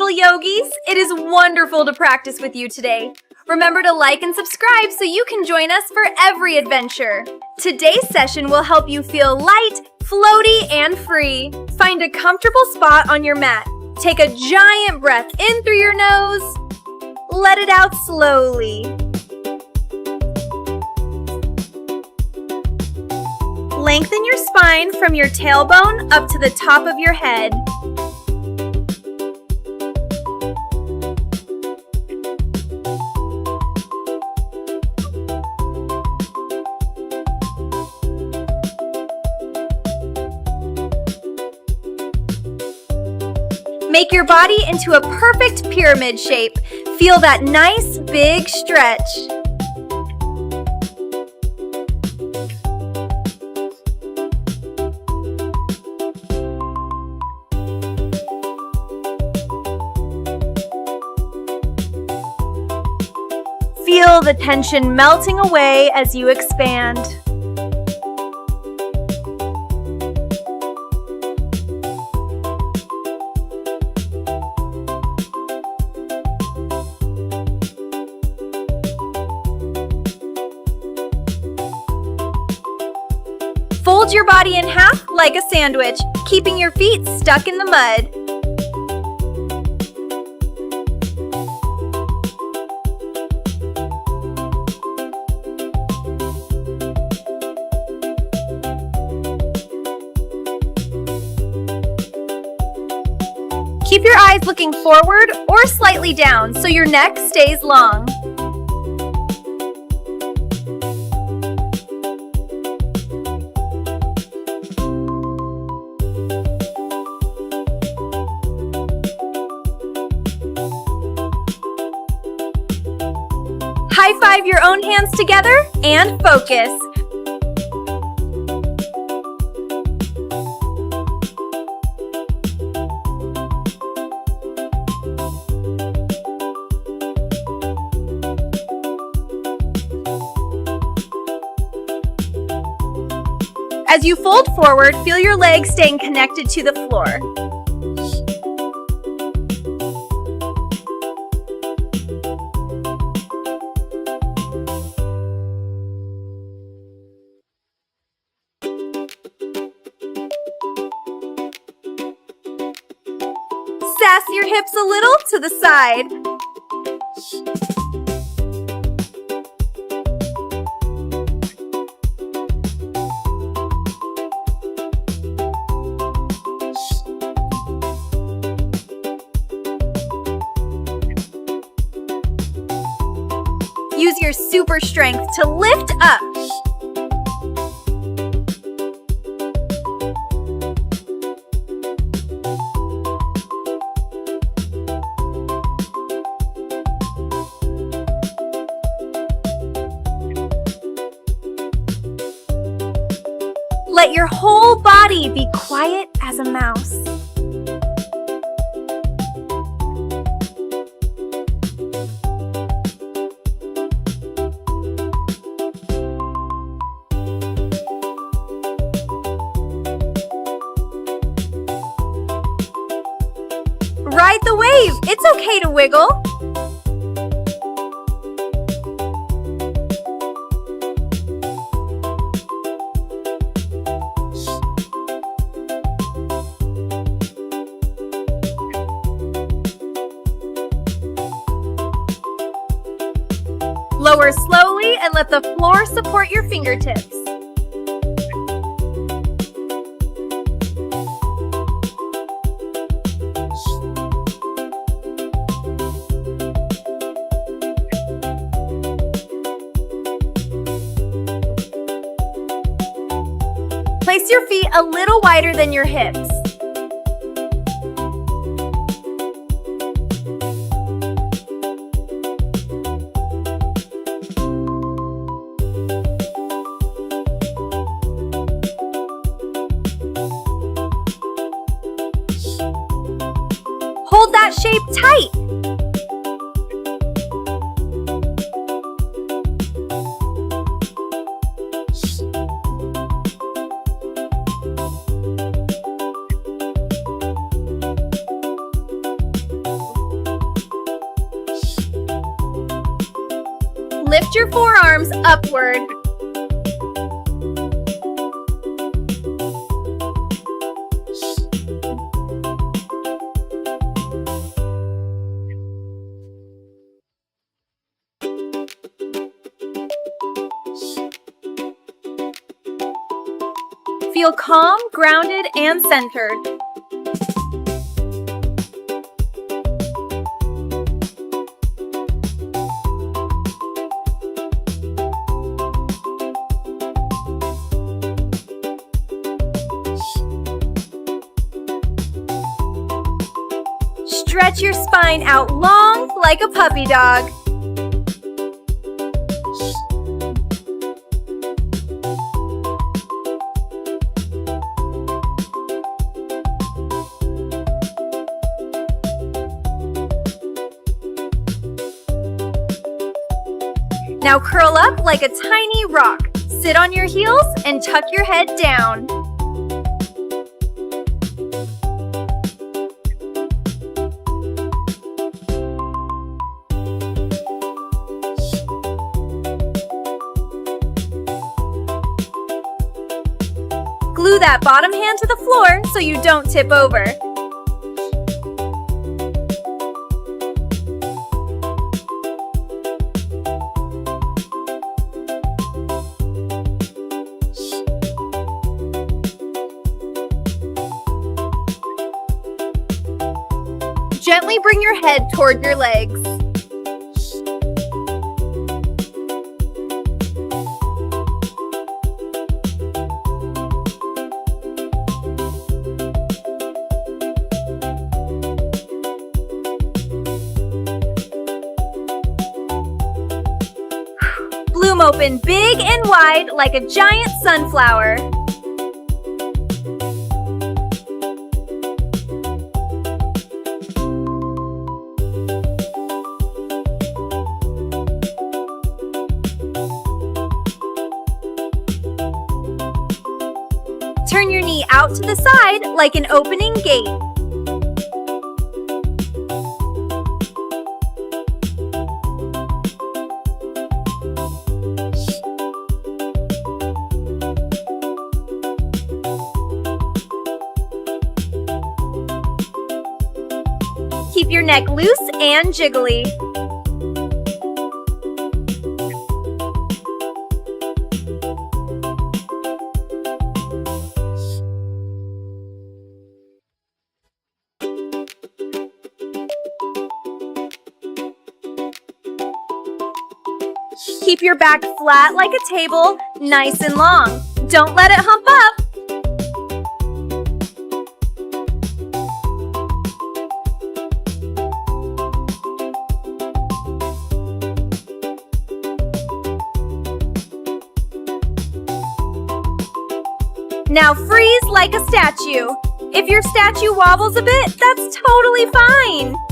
little yogis. It is wonderful to practice with you today. Remember to like and subscribe so you can join us for every adventure. Today's session will help you feel light, floaty, and free. Find a comfortable spot on your mat. Take a giant breath in through your nose. Let it out slowly. Lengthen your spine from your tailbone up to the top of your head. Make your body into a perfect pyramid shape. Feel that nice big stretch. Feel the tension melting away as you expand. Fold your body in half like a sandwich, keeping your feet stuck in the mud. Keep your eyes looking forward or slightly down so your neck stays long. High five your own hands together and focus. As you fold forward, feel your legs staying connected to the floor. Sass your hips a little to the side. Use your super strength to lift up. Let your whole body be quiet as a mouse. Ride the wave. It's okay to wiggle. Lower slowly and let the floor support your fingertips. Place your feet a little wider than your hips. Hold that shape tight. lift your forearms upward. Feel calm, grounded, and centered. Stretch your spine out long like a puppy dog. Now curl up like a tiny rock. Sit on your heels and tuck your head down. Glue that bottom hand to the floor so you don't tip over. Gently bring your head toward your legs. Bloom open big and wide like a giant sunflower. Turn your knee out to the side like an opening gate. Keep your neck loose and jiggly. Keep your back flat like a table, nice and long. Don't let it hump up. Now freeze like a statue. If your statue wobbles a bit, that's totally fine.